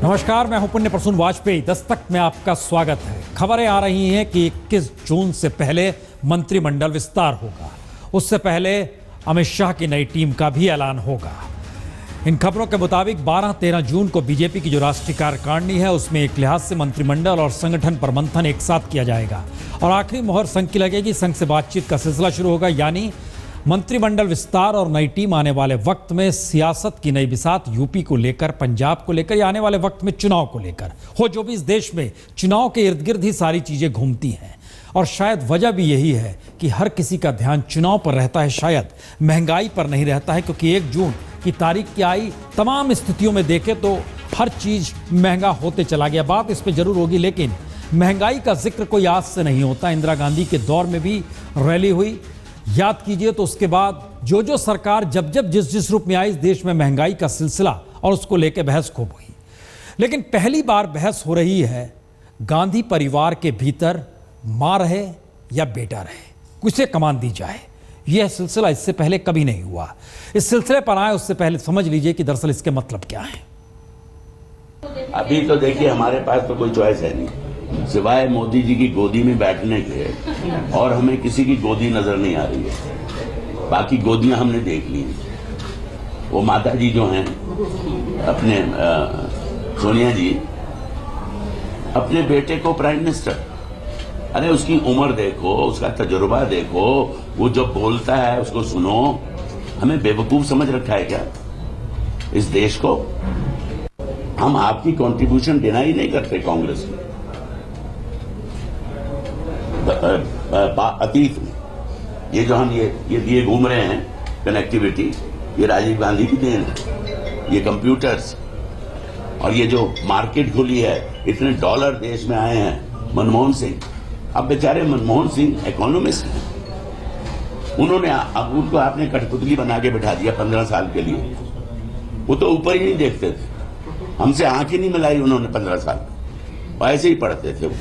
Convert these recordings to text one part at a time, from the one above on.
नमस्कार, मैं हूं पुण्य प्रसून वाजपेयी। दस्तक में आपका स्वागत है। खबरें आ रही हैं कि 21 जून से पहले मंत्रिमंडल विस्तार होगा। उससे पहले अमित शाह की नई टीम का भी ऐलान होगा। इन खबरों के मुताबिक 12-13 जून को बीजेपी की जो राष्ट्रीय कार्यकारिणी है उसमें एक लिहाज से मंत्रिमंडल और संगठन पर मंथन एक साथ किया जाएगा और आखिरी मोहर संघ की लगेगी। संघ से बातचीत का सिलसिला शुरू होगा, यानी मंत्रिमंडल विस्तार और नई टीम आने वाले वक्त में सियासत की नई बिसात यूपी को लेकर, पंजाब को लेकर या आने वाले वक्त में चुनाव को लेकर हो। जो भी इस देश में चुनाव के इर्द गिर्द ही सारी चीजें घूमती हैं और शायद वजह भी यही है कि हर किसी का ध्यान चुनाव पर रहता है, शायद महंगाई पर नहीं रहता है। क्योंकि 1 जून की तारीख की आई तमाम स्थितियों में देखें तो हर चीज महंगा होते चला गया। बात इस पर जरूर होगी, लेकिन महंगाई का जिक्र कोई आज से नहीं होता। इंदिरा गांधी के दौर में भी रैली हुई, याद कीजिए, तो उसके बाद जो सरकार जब जिस रूप में आई, इस देश में महंगाई का सिलसिला और उसको लेकर बहस खूब हुई। लेकिन पहली बार बहस हो रही है गांधी परिवार के भीतर मां रहे या बेटा रहे, किसे कमान दी जाए। यह सिलसिला इससे पहले कभी नहीं हुआ। इस सिलसिले पर आए उससे पहले समझ लीजिए कि दरअसल इसके मतलब क्या है। अभी तो देखिए, हमारे पास तो कोई चॉइस है नहीं सिवाय मोदी जी की गोदी में बैठने के, और हमें किसी की गोदी नजर नहीं आ रही है। बाकी गोदियां हमने देख ली। वो माता जी जो हैं अपने सोनिया जी, अपने बेटे को प्राइम मिनिस्टर, अरे उसकी उम्र देखो, उसका तजुर्बा देखो, वो जब बोलता है उसको सुनो। हमें बेवकूफ समझ रखा है क्या इस देश को? हम आपकी कंट्रीब्यूशन डिनाई नहीं करते कांग्रेस की अतीत में। ये जो हम ये घूम रहे हैं कनेक्टिविटी, ये राजीव गांधी की देन है। ये कंप्यूटर्स और ये जो मार्केट खुली है, इतने डॉलर देश में आए हैं मनमोहन सिंह। अब बेचारे मनमोहन सिंह इकोनॉमिस्ट हैं, उन्होंने अब उनको आपने कठपुतली बना के बैठा दिया 15 साल के लिए। वो तो ऊपर ही नहीं देखते थे, हमसे आंख ही नहीं मिलाई उन्होंने 15 साल, ऐसे ही पढ़ते थे वो।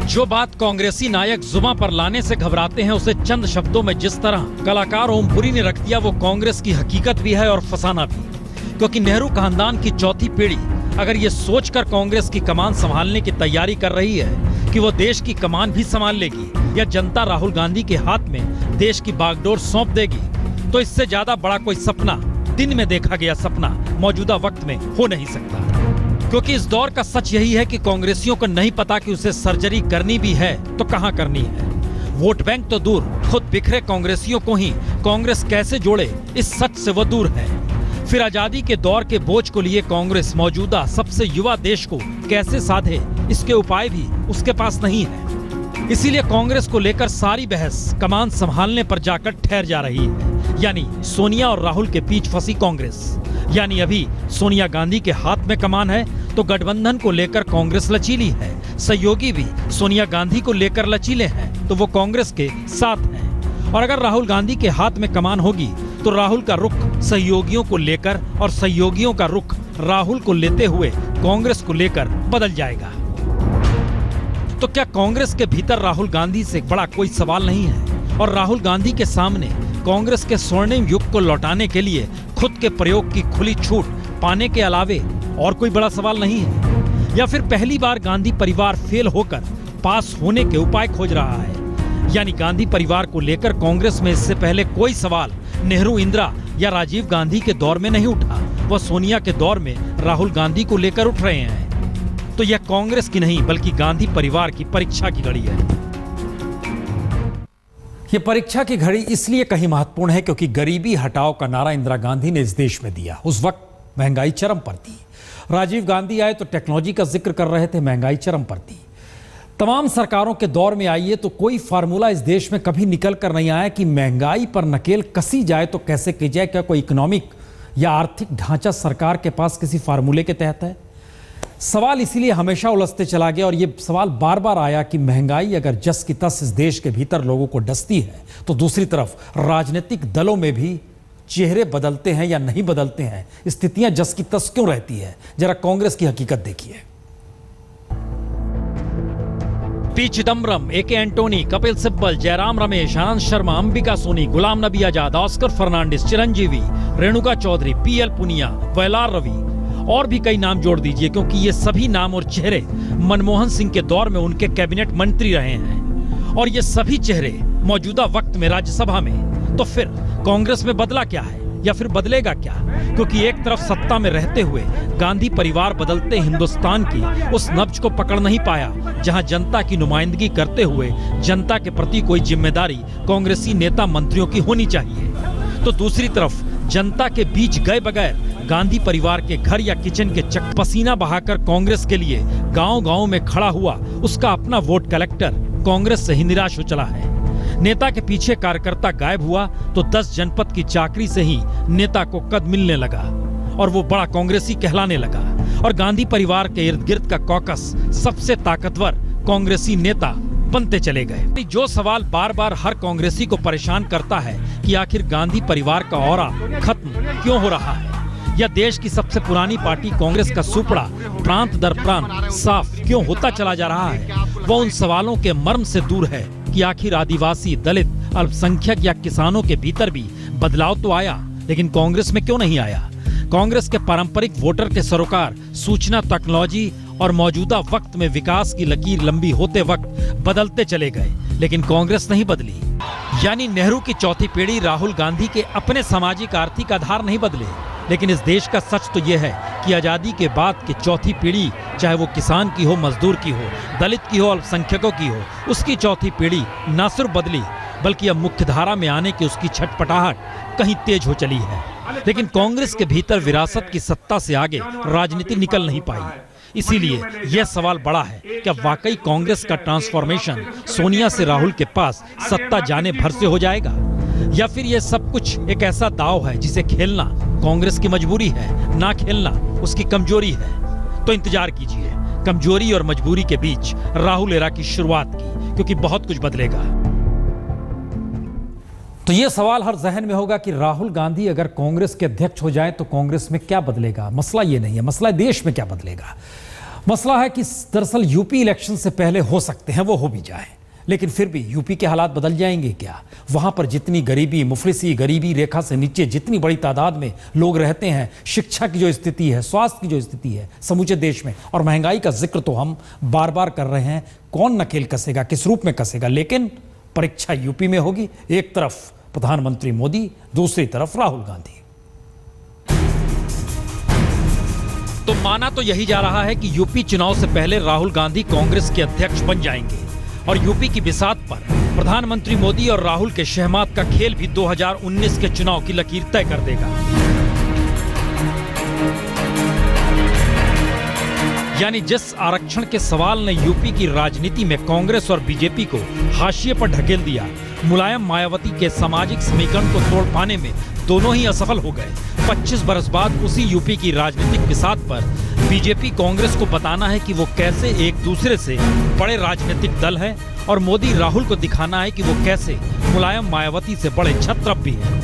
जो बात कांग्रेसी नायक जुबां पर लाने से घबराते हैं, उसे चंद शब्दों में जिस तरह कलाकार ओमपुरी ने रख दिया, वो कांग्रेस की हकीकत भी है और फसाना भी। क्योंकि नेहरू खानदान की चौथी पीढ़ी अगर ये सोचकर कांग्रेस की कमान संभालने की तैयारी कर रही है कि वो देश की कमान भी संभाल लेगी या जनता राहुल गांधी के हाथ में देश की बागडोर सौंप देगी, तो इससे ज्यादा बड़ा कोई सपना, दिन में देखा गया सपना, मौजूदा वक्त में हो नहीं सकता। क्योंकि इस दौर का सच यही है कि कांग्रेसियों को नहीं पता कि उसे सर्जरी करनी भी है तो कहां करनी है। वोट बैंक तो दूर, खुद बिखरे कांग्रेसियों को ही कांग्रेस कैसे जोड़े, इस सच से वो दूर है। फिर आजादी के दौर के बोझ को लिए कांग्रेस मौजूदा सबसे युवा देश को कैसे साधे, इसके उपाय भी उसके पास नहीं है। इसीलिए कांग्रेस को लेकर सारी बहस कमान संभालने पर जाकर ठहर जा रही है, यानी सोनिया और राहुल के बीच फंसी कांग्रेस। यानी अभी सोनिया गांधी के हाथ में कमान है तो गठबंधन को लेकर कांग्रेस लचीली है, सहयोगी भी सोनिया गांधी को लेकर लचीले हैं तो वो कांग्रेस के साथ हैं। और अगर राहुल गांधी के हाथ में कमान होगी तो राहुल का रुख सहयोगियों को लेकर और सहयोगियों का रुख राहुल को लेते हुए कांग्रेस को लेकर बदल जाएगा। तो क्या कांग्रेस के भीतर राहुल गांधी से बड़ा कोई सवाल नहीं है? और राहुल गांधी के सामने कांग्रेस के स्वर्णिम युग को लौटाने के लिए खुद के प्रयोग की खुली छूट पाने के अलावे और कोई बड़ा सवाल नहीं है? या फिर पहली बार गांधी परिवार फेल होकर पास होने के उपाय खोज रहा है? यानी गांधी परिवार को लेकर कांग्रेस में इससे पहले कोई सवाल नेहरू, इंदिरा या राजीव गांधी के दौर में नहीं उठा, वह सोनिया के दौर में राहुल गांधी को लेकर उठ रहे हैं। तो यह कांग्रेस की नहीं बल्कि गांधी परिवार की परीक्षा की घड़ी है। यह परीक्षा की घड़ी इसलिए कहीं महत्वपूर्ण है क्योंकि गरीबी हटाओ का नारा इंदिरा गांधी ने इस देश में दिया। उस वक्त महंगाई चरम पर थी। राजीव गांधी आए तो टेक्नोलॉजी का जिक्र कर रहे थे, महंगाई चरम पर थी। तमाम सरकारों के दौर में आइए तो कोई फार्मूला इस देश में कभी निकल कर नहीं आया कि महंगाई पर नकेल कसी जाए तो कैसे की जाए। क्या कोई इकोनॉमिक या आर्थिक ढांचा सरकार के पास किसी फार्मूले के तहत है? सवाल इसीलिए हमेशा उलझते चला गया और ये सवाल बार बार आया कि महंगाई अगर जस की तस इस देश के भीतर लोगों को डसती है तो दूसरी तरफ राजनीतिक दलों में भी चेहरे बदलते हैं या नहीं बदलते हैं, स्थितियां जस की तस क्यों रहती है? जरा कांग्रेस की हकीकत देखिए। पी चिदम्बरम, ए के एंटोनी, कपिल सिब्बल, जयराम रमेश, आनंद शर्मा, अंबिका सोनी, गुलाम नबी आजाद, ऑस्कर फर्नांडिस, चिरंजीवी, रेणुका चौधरी, पीएल पुनिया, वयलार रवि, और भी कई नाम जोड़ दीजिए, क्योंकि ये सभी नाम और चेहरे मनमोहन सिंह के दौर में उनके कैबिनेट मंत्री रहे हैं और ये सभी चेहरे मौजूदा वक्त में राज्यसभा में। तो फिर कांग्रेस में बदला क्या है या फिर बदलेगा क्या? क्योंकि एक तरफ सत्ता में रहते हुए गांधी परिवार बदलते हिंदुस्तान की उस नब्ज को पकड़ नहीं पाया जहां जनता की नुमाइंदगी करते हुए जनता के प्रति कोई जिम्मेदारी कांग्रेसी नेता मंत्रियों की होनी चाहिए, तो दूसरी तरफ जनता के बीच गए बगैर गांधी परिवार के घर या किचन के चक पसीना बहाकर कांग्रेस के लिए गांव-गांव में खड़ा हुआ उसका अपना वोट कलेक्टर कांग्रेस से ही निराश हो चला है। नेता के पीछे कार्यकर्ता गायब हुआ तो 10 जनपद की चाकरी से ही नेता को कद मिलने लगा और वो बड़ा कांग्रेसी कहलाने लगा और गांधी परिवार के इर्द गिर्द का कॉकस सबसे ताकतवर कांग्रेसी नेता बनते चले गए। जो सवाल बार बार हर कांग्रेसी को परेशान करता है कि आखिर गांधी परिवार का ऑरा खत्म क्यों हो रहा है या देश की सबसे पुरानी पार्टी कांग्रेस का सुपड़ा प्रांत दर प्रांत साफ क्यों होता चला जा रहा है, वो उन सवालों के मर्म से दूर है कि आखिर आदिवासी, दलित, अल्पसंख्यक या किसानों के भीतर भी बदलाव तो आया, लेकिन कांग्रेस में क्यों नहीं आया? कांग्रेस के पारंपरिक वोटर के सरोकार सूचना टेक्नोलॉजी और मौजूदा वक्त में विकास की लकीर लंबी होते वक्त बदलते चले गए, लेकिन कांग्रेस नहीं बदली। यानी नेहरू की चौथी पीढ़ी राहुल गांधी के अपने सामाजिक आर्थिक आधार नहीं बदले, लेकिन इस देश का सच तो यह है कि आजादी के बाद की चौथी पीढ़ी, चाहे वो किसान की हो, मजदूर की हो, दलित की हो, अल्पसंख्यकों की हो, उसकी चौथी पीढ़ी न सिर्फ बदली बल्कि अब मुख्य धारा में आने की उसकी छटपटाहट कहीं तेज हो चली है। लेकिन कांग्रेस के भीतर विरासत की सत्ता से आगे राजनीति निकल नहीं पाई। इसीलिए यह सवाल बड़ा है कि वाकई कांग्रेस का ट्रांसफॉर्मेशन सोनिया से राहुल के पास सत्ता जाने भर से हो जाएगा या फिर यह सब कुछ एक ऐसा दांव है जिसे खेलना कांग्रेस की मजबूरी है, ना खेलना उसकी कमजोरी है। तो इंतजार कीजिए कमजोरी और मजबूरी के बीच राहुल एरा की शुरुआत की, क्योंकि बहुत कुछ बदलेगा। तो ये सवाल हर जहन में होगा कि राहुल गांधी अगर कांग्रेस के अध्यक्ष हो जाए तो कांग्रेस में क्या बदलेगा। मसला ये नहीं है, मसला देश में क्या बदलेगा। मसला है कि दरअसल यूपी इलेक्शन से पहले हो सकते हैं वो हो भी जाए, लेकिन फिर भी यूपी के हालात बदल जाएंगे क्या? वहां पर जितनी गरीबी, मुफलिसी, गरीबी रेखा से नीचे जितनी बड़ी तादाद में लोग रहते हैं, शिक्षा की जो स्थिति है, स्वास्थ्य की जो स्थिति है समूचे देश में, और महंगाई का जिक्र तो हम बार बार कर रहे हैं, कौन नकेल कसेगा, किस रूप में कसेगा। लेकिन परीक्षा यूपी में होगी, एक तरफ प्रधानमंत्री मोदी, दूसरी तरफ राहुल गांधी। तो माना तो यही जा रहा है कि यूपी चुनाव से पहले राहुल गांधी कांग्रेस के अध्यक्ष बन जाएंगे और यूपी की बिसात पर प्रधानमंत्री मोदी और राहुल के शहमात का खेल भी 2019 के चुनाव की लकीर तय कर देगा। यानी जिस आरक्षण के सवाल ने यूपी की राजनीति में कांग्रेस और बीजेपी को हाशिए पर ढकेल दिया, मुलायम मायावती के सामाजिक समीकरण को तोड़ पाने में दोनों ही असफल हो गए। 25 बरस बाद उसी यूपी की राजनीतिक बिसात पर बीजेपी कांग्रेस को बताना है कि वो कैसे एक दूसरे से बड़े राजनीतिक दल है और मोदी राहुल को दिखाना है कि वो कैसे मुलायम मायावती से बड़े छत्रप भी हैं।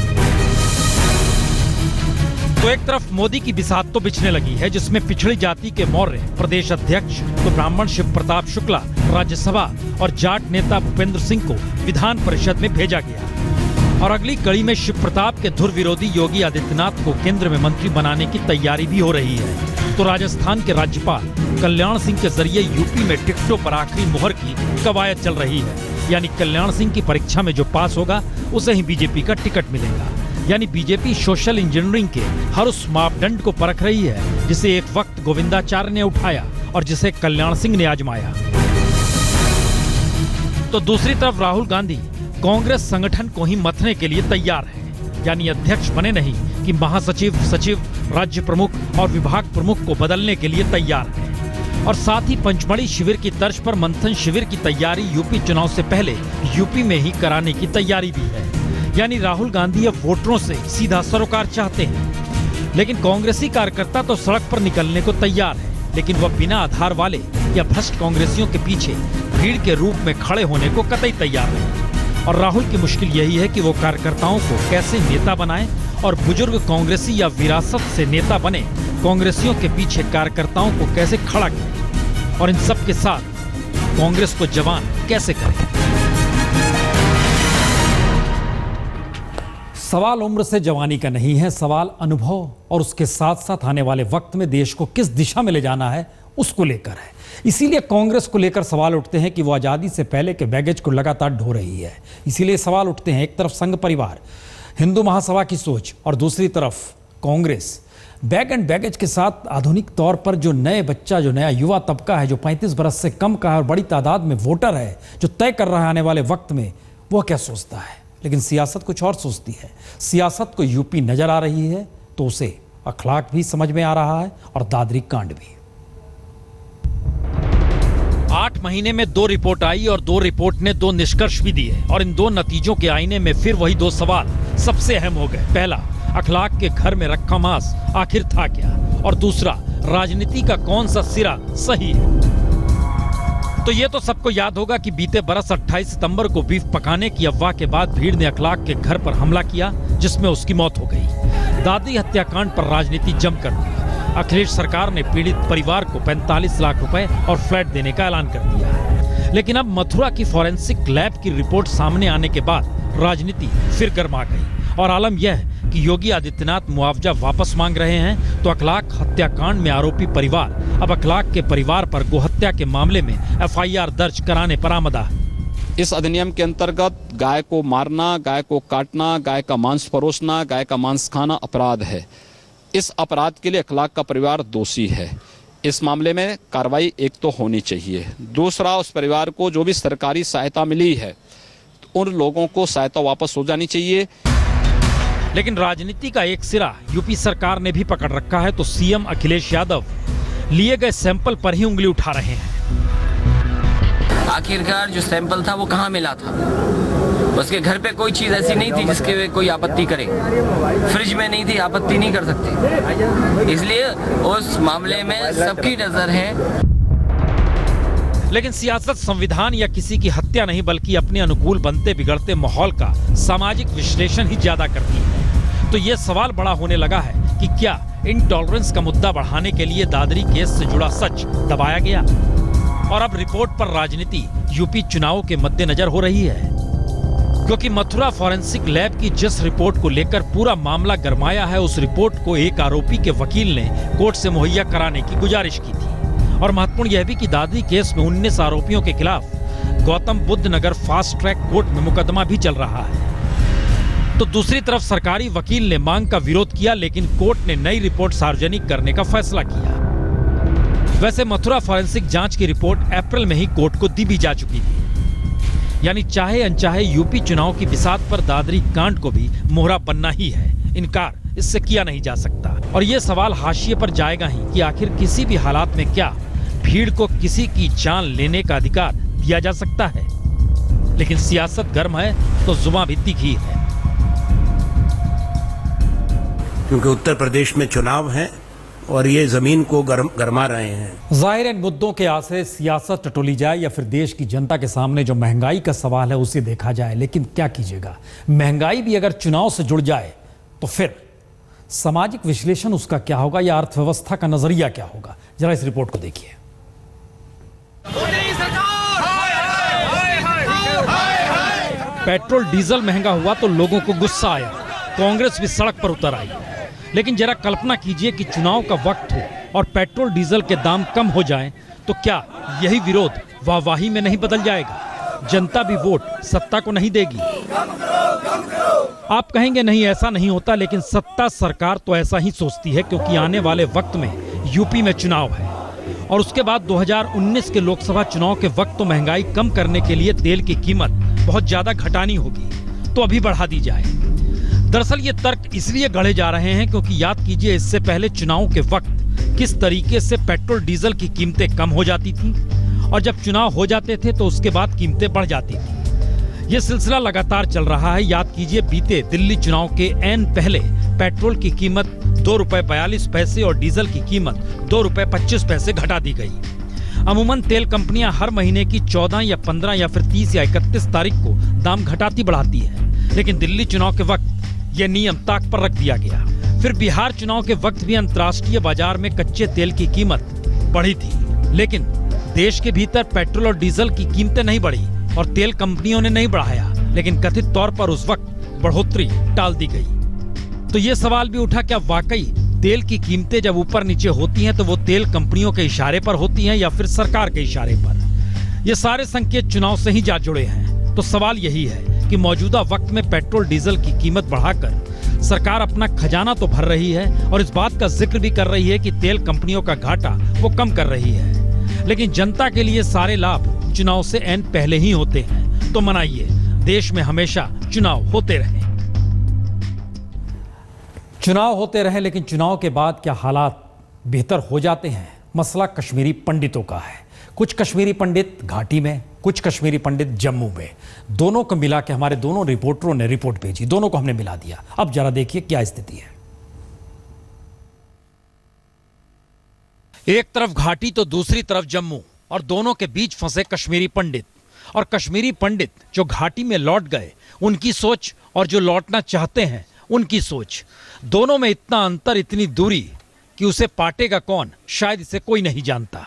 तो एक तरफ मोदी की बिसात तो बिछने लगी है, जिसमें पिछड़ी जाति के मौर्य प्रदेश अध्यक्ष तो ब्राह्मण शिव प्रताप शुक्ला राज्यसभा और जाट नेता भूपेंद्र सिंह को विधान परिषद में भेजा गया और अगली कड़ी में शिव प्रताप के धुर विरोधी योगी आदित्यनाथ को केंद्र में मंत्री बनाने की तैयारी भी हो रही है। तो राजस्थान के राज्यपाल कल्याण सिंह के जरिए यूपी में टिकटों पर आखिरी मुहर की कवायद चल रही है। यानी कल्याण सिंह की परीक्षा में जो पास होगा उसे ही बीजेपी का टिकट मिलेगा। यानी बीजेपी सोशल इंजीनियरिंग के हर उस मापदंड को परख रही है जिसे एक वक्त गोविंदाचार्य ने उठाया और जिसे कल्याण सिंह ने आजमाया। तो दूसरी तरफ राहुल गांधी कांग्रेस संगठन को ही मथने के लिए तैयार है। यानी अध्यक्ष बने नहीं कि महासचिव, सचिव, राज्य प्रमुख और विभाग प्रमुख को बदलने के लिए तैयार है। और साथ ही पंचमढ़ी शिविर की तर्ज पर मंथन शिविर की तैयारी यूपी चुनाव से पहले यूपी में ही कराने की तैयारी भी है। यानी राहुल गांधी अब वोटरों से सीधा सरोकार चाहते हैं, लेकिन कांग्रेसी कार्यकर्ता तो सड़क पर निकलने को तैयार है, लेकिन वह बिना आधार वाले या भ्रष्ट कांग्रेसियों के पीछे भीड़ के रूप में खड़े होने को कतई तैयार नहीं। और राहुल की मुश्किल यही है कि वो कार्यकर्ताओं को कैसे नेता बनाएं और बुजुर्ग कांग्रेसी या विरासत से नेता बने कांग्रेसियों के पीछे कार्यकर्ताओं को कैसे खड़ा करें और इन सब के साथ कांग्रेस को जवान कैसे करें। सवाल उम्र से जवानी का नहीं है, सवाल अनुभव और उसके साथ साथ आने वाले वक्त में देश को किस दिशा में ले जाना है उसको लेकर है। इसीलिए कांग्रेस को लेकर सवाल उठते हैं कि वो आज़ादी से पहले के बैगेज को लगातार ढो रही है। इसीलिए सवाल उठते हैं, एक तरफ संघ परिवार, हिंदू महासभा की सोच और दूसरी तरफ कांग्रेस बैग एंड बैगेज के साथ आधुनिक तौर पर जो नया युवा तबका है, जो 35 बरस से कम का है और बड़ी तादाद में वोटर है, जो तय कर रहा है आने वाले वक्त में वो क्या सोचता है। लेकिन सियासत कुछ और सोचती है। सियासत को यूपी नजर आ रही है तो उसे अखलाक भी समझ में आ रहा है और दादरी कांड भी। 8 महीने में 2 रिपोर्ट आई और 2 रिपोर्ट ने 2 निष्कर्ष भी दिए और इन 2 नतीजों के आईने में फिर वही 2 सवाल सबसे अहम हो गए। पहला, अखलाक के घर में रखा मांस आखिर था क्या, और दूसरा, राजनीति का कौन सा सिरा सही है। तो ये तो सबको याद होगा कि बीते बरस 28 सितंबर को बीफ पकाने की अफवाह के बाद भीड़ ने अखलाक के घर पर हमला किया, जिसमें उसकी मौत हो गई। दादी हत्याकांड पर राजनीति जमकर हुई। अखिलेश सरकार ने पीड़ित परिवार को 45 लाख रुपए और फ्लैट देने का ऐलान कर दिया। लेकिन अब मथुरा की फॉरेंसिक लैब की रिपोर्ट सामने आने के बाद राजनीति फिर गर्मा गई और आलम यह है कि योगी आदित्यनाथ मुआवजा वापस मांग रहे हैं तो अखलाक हत्याकांड में आरोपी परिवार अब अखलाक के परिवार पर गोहत्या के मामले में एफआईआर दर्ज कराने पर आमदा है। इस अधिनियम के अंतर्गत गाय को मारना, गाय को काटना, गाय का मांस परोसना, गाय का मांस खाना अपराध है। इस अपराध के लिए अखलाक का परिवार दोषी है। इस मामले में कार्रवाई एक तो होनी चाहिए, दूसरा उस परिवार को जो भी सरकारी सहायता मिली है उन लोगों को सहायता वापस हो जानी चाहिए। लेकिन राजनीति का एक सिरा यूपी सरकार ने भी पकड़ रखा है तो सीएम अखिलेश यादव लिए गए सैंपल पर ही उंगली उठा रहे हैं। आखिरकार जो सैंपल था वो कहाँ मिला था? उसके घर पे कोई चीज ऐसी नहीं थी जिसके कोई आपत्ति करे। फ्रिज में नहीं थी, आपत्ति नहीं कर सकते। इसलिए उस मामले में सबकी नजर है। लेकिन सियासत संविधान या किसी की हत्या नहीं बल्कि अपने अनुकूल बनते बिगड़ते माहौल का सामाजिक विश्लेषण ही ज्यादा करती है। तो ये सवाल बड़ा होने लगा है कि क्या इंटॉलरेंस का मुद्दा बढ़ाने के लिए दादरी केस से जुड़ा सच दबाया गया, और अब रिपोर्ट पर राजनीति यूपी चुनाव के मद्देनजर हो रही है। क्योंकि मथुरा फॉरेंसिक लैब की जिस रिपोर्ट को लेकर पूरा मामला गरमाया है, उस रिपोर्ट को एक आरोपी के वकील ने कोर्ट से मुहैया कराने की गुजारिश की थी। और महत्वपूर्ण यह भी कि दादरी केस में 19 आरोपियों के खिलाफ गौतम बुद्ध नगर फास्ट ट्रैक कोर्ट में मुकदमा भी चल रहा है। तो दूसरी तरफ सरकारी वकील ने मांग का विरोध किया, लेकिन कोर्ट ने नई रिपोर्ट सार्वजनिक करने का फैसला किया। वैसे मथुरा फॉरेंसिक जांच की रिपोर्ट अप्रैल में ही कोर्ट को दी भी जा चुकी थी। यानी चाहे अनचाहे यूपी चुनाव की बिसात पर दादरी कांड को भी मोहरा बनना ही है। इनकार इससे किया नहीं जा सकता। और ये सवाल हाशिए पर जाएगा ही कि आखिर किसी भी हालात में क्या भीड़ को किसी की जान लेने का अधिकार दिया जा सकता है। लेकिन सियासत गर्म है तो जुबान भी तीखी है। क्योंकि उत्तर प्रदेश में चुनाव है और ये जमीन को गरमा रहे हैं। जाहिर इन मुद्दों के आसरे सियासत टटोली जाए या फिर देश की जनता के सामने जो महंगाई का सवाल है उसे देखा जाए। लेकिन क्या कीजिएगा, महंगाई भी अगर चुनाव से जुड़ जाए तो फिर सामाजिक विश्लेषण उसका क्या होगा या अर्थव्यवस्था का नजरिया क्या होगा। जरा इस रिपोर्ट को देखिए। पेट्रोल डीजल महंगा हुआ तो लोगों को गुस्सा आया, कांग्रेस भी सड़क पर उतर आई। लेकिन जरा कल्पना कीजिए कि चुनाव का वक्त हो और पेट्रोल डीजल के दाम कम हो जाएं, तो क्या यही विरोध वाहवाही में नहीं बदल जाएगा? जनता भी वोट सत्ता को नहीं देगी। आप कहेंगे नहीं ऐसा नहीं होता, लेकिन सत्ता सरकार तो ऐसा ही सोचती है, क्योंकि आने वाले वक्त में यूपी में चुनाव है और उसके बाद 2019 के लोकसभा चुनाव के वक्त तो महंगाई कम करने के लिए तेल की कीमत बहुत ज्यादा घटानी होगी, तो अभी बढ़ा दी जाए। दरअसल ये तर्क इसलिए गढ़े जा रहे हैं क्योंकि याद कीजिए इससे पहले चुनाव के वक्त किस तरीके से पेट्रोल डीजल की कीमतें कम हो जाती थी और जब चुनाव हो जाते थे तो उसके बाद कीमतें बढ़ जाती थी। ये सिलसिला लगातार चल रहा है। याद कीजिए बीते दिल्ली चुनाव के ऐन पहले पेट्रोल की कीमत ₹2.42 और डीजल की कीमत ₹2.25 घटा दी गई। अमूमन तेल कंपनियां हर महीने की 14 या 15 या फिर 30 या 31 तारीख को दाम घटाती बढ़ाती है, लेकिन दिल्ली चुनाव के वक्त यह नियम ताक पर रख दिया गया। फिर बिहार चुनाव के वक्त भी अंतर्राष्ट्रीय बाजार में कच्चे तेल की कीमत बढ़ी थी, लेकिन देश के भीतर पेट्रोल और डीजल की कीमतें नहीं बढ़ी और तेल कंपनियों ने नहीं बढ़ाया। लेकिन कथित तौर पर उस वक्त बढ़ोतरी टाल दी गई। तो ये सवाल भी उठा, क्या वाकई तेल की कीमतें जब ऊपर नीचे होती हैं तो वो तेल कंपनियों के इशारे पर होती हैं या फिर सरकार के इशारे पर? ये सारे संकेत चुनाव से ही जा जुड़े हैं। तो सवाल यही है कि मौजूदा वक्त में पेट्रोल डीजल की कीमत बढ़ाकर सरकार अपना खजाना तो भर रही है और इस बात का जिक्र भी कर रही है कि तेल कंपनियों का घाटा वो कम कर रही है, लेकिन जनता के लिए सारे लाभ चुनाव से ऐन पहले ही होते हैं। तो मनाइए, देश में हमेशा चुनाव होते रहे। चुनाव होते रहे, लेकिन चुनाव के बाद क्या हालात बेहतर हो जाते हैं? मसला कश्मीरी पंडितों का है। कुछ कश्मीरी पंडित घाटी में, कुछ कश्मीरी पंडित जम्मू में, दोनों को मिला के हमारे दोनों रिपोर्टरों ने रिपोर्ट भेजी, दोनों को हमने मिला दिया। अब जरा देखिए क्या स्थिति है। एक तरफ घाटी तो दूसरी तरफ जम्मू, और दोनों के बीच फंसे कश्मीरी पंडित। और कश्मीरी पंडित जो घाटी में लौट गए, उनकी सोच, और जो लौटना चाहते हैं उनकी सोच, दोनों में इतना अंतर, इतनी दूरी कि उसे पाटेगा कौन, शायद इसे कोई नहीं जानता।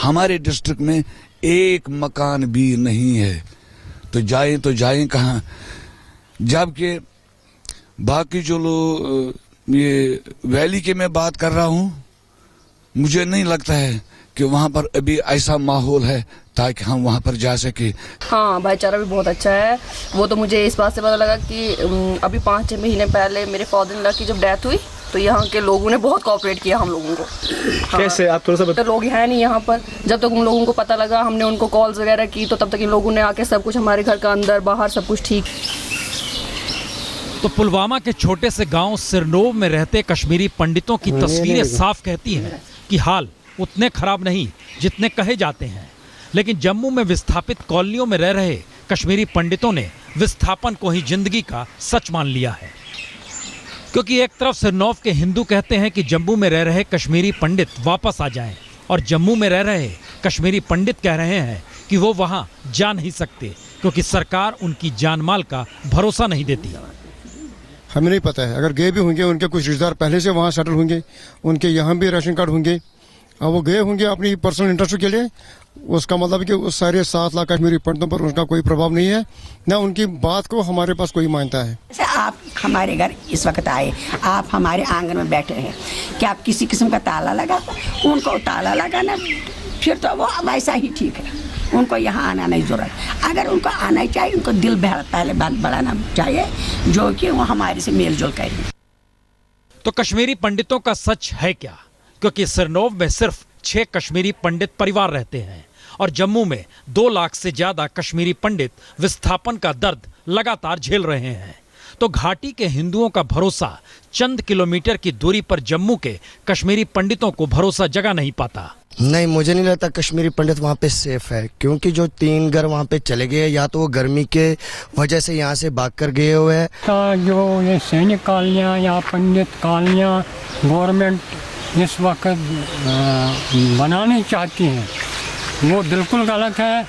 हमारे डिस्ट्रिक्ट में एक मकान भी नहीं है, तो जाएं कहाँ? जबकि बाकी जो लोग, ये वैली के मैं बात कर रहा हूँ, मुझे नहीं लगता है कि वहाँ पर अभी ऐसा माहौल है ताकि हम वहाँ पर जा सके। हाँ, भाईचारा भी बहुत अच्छा है। वो तो मुझे इस बात से पता लगा कि अभी 5-6 महीने पहले मेरे फादर इन लॉ की जब डेथ हुई तो यहाँ के लोगों ने बहुत कोऑपरेट किया हम लोगों को। कैसे? आप थोड़ा सा तो लोग हैं नहीं यहाँ पर। जब तक उन लोगों को पता लगा, हमने उनको कॉल्स वगैरह की, तो तब तक इन लोगों ने आके सब कुछ, हमारे घर का अंदर बाहर सब कुछ ठीक। तो पुलवामा के छोटे से गांव सिरनोव में रहते कश्मीरी पंडितों की तस्वीरें साफ कहती हैं कि हाल उतने खराब नहीं जितने कहे जाते हैं। लेकिन जम्मू में विस्थापित कॉलोनियों में रह रहे कश्मीरी पंडितों ने विस्थापन को ही जिंदगी का सच मान लिया है, क्योंकि एक तरफ सिरनोव के हिंदू कहते हैं कि जम्मू में रह रहे कश्मीरी पंडित वापस आ जाएं, और जम्मू में रह रहे कश्मीरी पंडित कह रहे हैं कि वो वहां जा नहीं सकते क्योंकि सरकार उनकी जान माल का भरोसा नहीं देती। हमें नहीं पता है, अगर गए भी होंगे, उनके कुछ रिश्तेदार पहले से वहाँ सेटल होंगे, उनके यहाँ भी राशन कार्ड होंगे, और वो गए होंगे अपनी पर्सनल इंटरेस्ट के लिए। उसका मतलब कि उस सारे 7 लाख कश्मीरी पंडितों पर उनका कोई प्रभाव नहीं है, ना उनकी बात को हमारे पास कोई मानता है। जैसे आप हमारे घर इस वक्त आए, आप हमारे आंगन में बैठे हैं, क्या आप किसी किस्म का ताला लगा? उनको ताला लगाना, फिर तो वो वैसा ही ठीक है। उनको यहाँ आना नहीं जरूरत। अगर उनको आना चाहिए, उनको दिल पहले बात बढ़ाना चाहिए, जो कि वो हमारे से मेल जोल करें। तो कश्मीरी पंडितों का सच है क्या? क्योंकि सिरनोव में सिर्फ 6 कश्मीरी पंडित परिवार रहते हैं और जम्मू में 2 लाख से ज्यादा कश्मीरी पंडित विस्थापन का दर्द लगातार झेल रहे हैं। तो घाटी के हिंदुओं का भरोसा चंद किलोमीटर की दूरी पर जम्मू के कश्मीरी पंडितों को भरोसा जगा नहीं पाता। नहीं, मुझे नहीं लगता कश्मीरी पंडित वहाँ पे सेफ है, क्योंकि जो 3 घर वहाँ पे चले गए, या तो वो गर्मी के वजह से यहाँ से भाग कर गए हुए हैं। जो ये सैनिक कॉलोनियाँ या पंडित कॉलोनियाँ गवर्नमेंट इस वक्त बनानी चाहती हैं, वो बिल्कुल गलत है।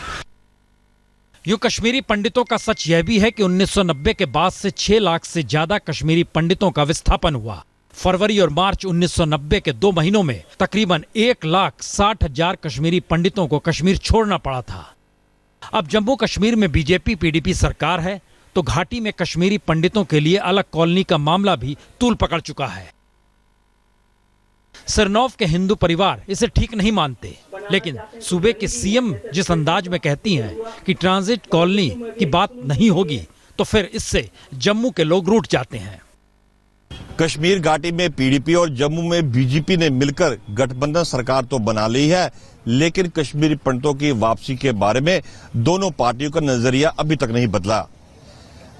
यूं कश्मीरी पंडितों का सच यह भी है कि 1990 के बाद से 6 लाख से ज्यादा कश्मीरी पंडितों का विस्थापन हुआ। फरवरी और मार्च 1990 के 2 महीनों में तकरीबन 1,60,000 कश्मीरी पंडितों को कश्मीर छोड़ना पड़ा था। अब जम्मू कश्मीर में बीजेपी पीडीपी सरकार है, तो घाटी में कश्मीरी पंडितों के लिए अलग कॉलोनी का मामला भी तूल पकड़ चुका है। सिरनोव के हिंदू परिवार इसे ठीक नहीं मानते, लेकिन सूबे के सीएम जिस अंदाज में कहती हैं कि ट्रांजिट कॉलोनी की बात नहीं होगी, तो फिर इससे जम्मू के लोग रूठ जाते हैं। कश्मीर घाटी में पीडीपी और जम्मू में बीजेपी ने मिलकर गठबंधन सरकार तो बना ली है, लेकिन कश्मीरी पंडितों की वापसी के बारे में दोनों पार्टियों का नजरिया अभी तक नहीं बदला।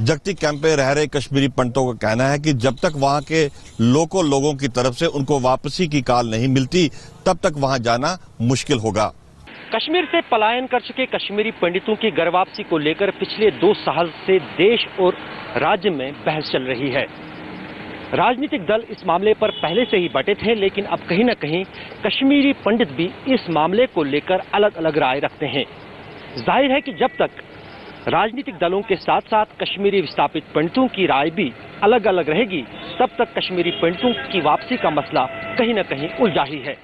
जगती कैंप में रह रहे कश्मीरी पंडितों का कहना है कि जब तक वहां के लोगों की तरफ से उनको वापसी की कॉल नहीं मिलती, तब तक वहां जाना मुश्किल होगा। कश्मीर से पलायन कर चुके कश्मीरी पंडितों की घर वापसी को लेकर पिछले 2 साल से देश और राज्य में बहस चल रही है। राजनीतिक दल इस मामले पर पहले से ही बटे थे, लेकिन अब कहीं न कहीं कश्मीरी पंडित भी इस मामले को लेकर अलग अलग राय रखते हैं। जाहिर है कि जब तक राजनीतिक दलों के साथ साथ कश्मीरी विस्थापित पंडितों की राय भी अलग अलग रहेगी, तब तक कश्मीरी पंडितों की वापसी का मसला कहीं न कहीं उलझा ही है।